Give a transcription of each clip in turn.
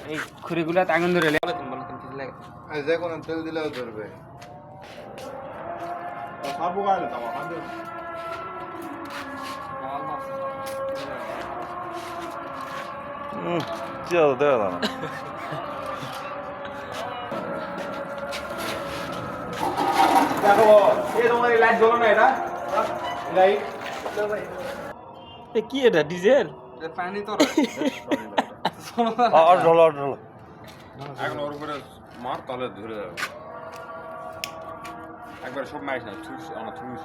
এই খুরিগুলা আগুন ধরে যে কোনো তেল দিলেও ধরবে 찌어도 돼야 দেখো এই তোমার লাইট জ্বলো না এটা লাইট কি এটা ডিজেল পানি তো আর ঢলো এখন ওর উপরে মার তাহলে ধরে যাবে একবার সব মাইস না থুস আমার থুস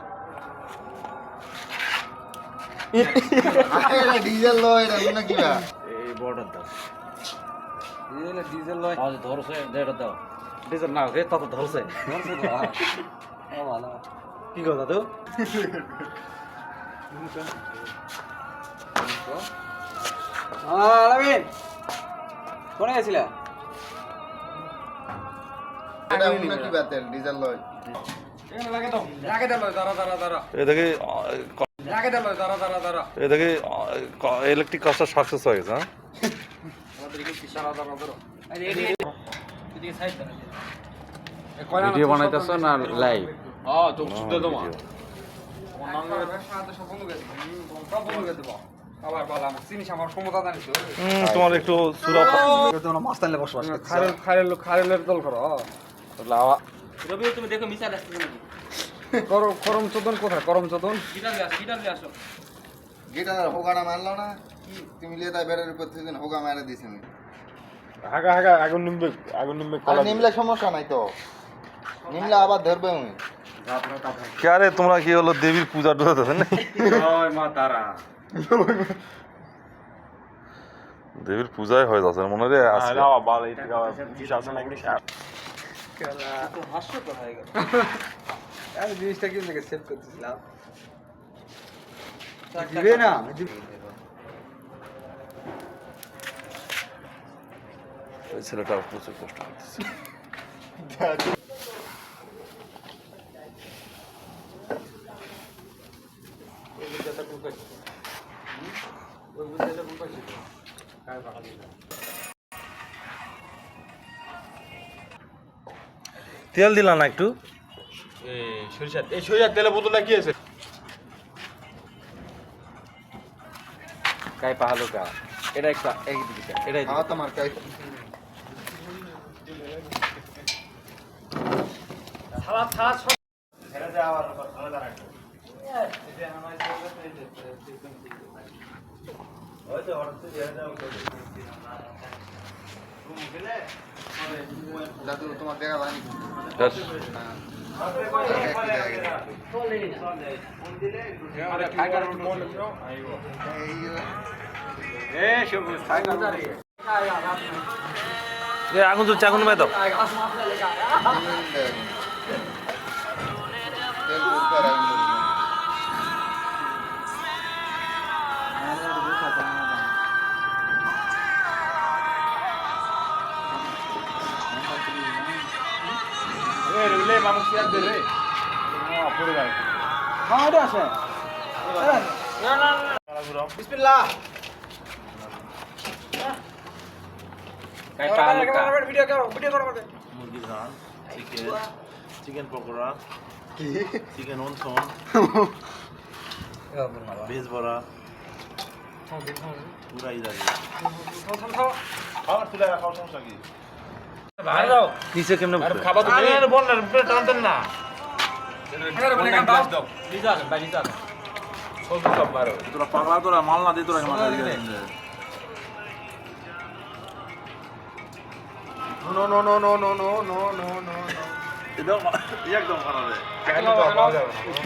ডিজেল লয় এটা না কি বা এই বর্ডার দাও ডিজেল লয় আজ ধরছে দেড় দাও ডিজেল না রে তত ধরছে কি কথা তো আলামিন কোনে গেছিলা এটা না কি বা তেল ডিজেল লয় এখানে লাগে দাও দাঁড়া এদিকে লাগে দাও দাঁড়া এদিকে ইলেকট্রিক কাজটা সাকসেস হয়ে গেছে হ্যাঁ ভিডিও বানাইতেছ না লাইভ তো শুদ্ধ তোমার তোমার একটু সুরা খারেলের দল করো লাওয়া তুমি দেখো মিশা আসছে নাকি করম চোদন কোথায় করম চোদন গিটার আসো গিটার হোগাটা মারলো না কি তুমি লেদা বেড়ের উপর থেকে হোগা মারা দিছ আমি হাগা আগুন নিমবে আর নিমলে সমস্যা নাই তো নিমলে আবার ধরবে আমি কে রে তোমরা কি হলো দেবীর পূজা টুজাতেছে না জয় মা তারা দেবীর পূজাই হয়ে যাচ্ছে মনে রে আজকে তো হাসছো তো হয়ে গেল আমি জিনিসটা কি লাগে সেভ করতেছিলাম দিবে না ওই ছেলেটা প্রচুর কষ্ট করতেছে তেল দিলা না একটু সরিষার তেলে বোতলটা কি আছে কাই পাহালো কা এটা একটা এই দিকে এটা আমার তোমার কাই দাদু তোমার দেখা জানি আগুন চলছে আগুন মেয়ে দাও বিসমিল্লাহ কাই পাহালো কা ভিডিও করো মুরগির রান চিকেন পকোড়া চিকেন অনসন ভেজ বড়া পুরা ইদারি খাবার তুলে রাখার সমস্যা কি নিচে কেমনে খাবার তো বললেন টানতেন না তোরা পাগলা তোরা মাল না দিয়ে তোরা একদম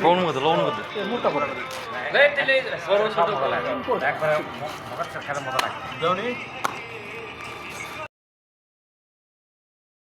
লবণ মধ্যে ছোট